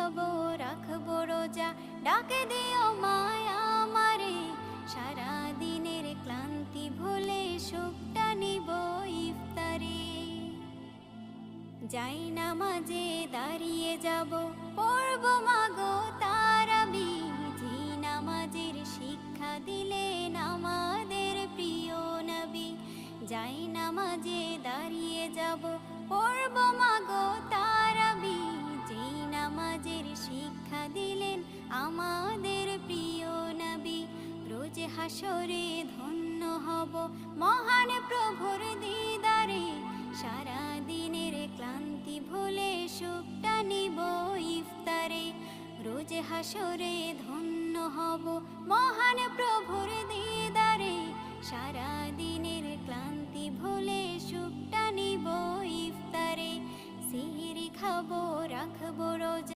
খাবো রাখবো রোজা, ডাকে দিও মায়া আমারে, সারা দিনের ক্লান্তি ভুলে সুখটা নিব ইফতারে। যাই নামাজে দাঁড়িয়ে যাব, পড়ব মাগো তারাবি, যে নামাজের শিক্ষা দিলেন আমাদের প্রিয় নবী। যাই নামাজে দাঁড়িয়ে যাব, পড়ব মাগো তারাবি, যে নামাজের শিক্ষা দিলেন আমাদের প্রিয় নবী। রোজ হাসরে ধন্য হব মহান প্রভুর দিদারে, সারা দিনের ক্লান্তি ভুলে সুখটা নিব ইফতারে। রোজ হাসরে ধন্য হব মহান প্রভুর দিদারে, সারা দিনের ক্লান্তি ভুলে সুখটা নিব ইফতারে। সিহরি খাবো রাখবো রোজা,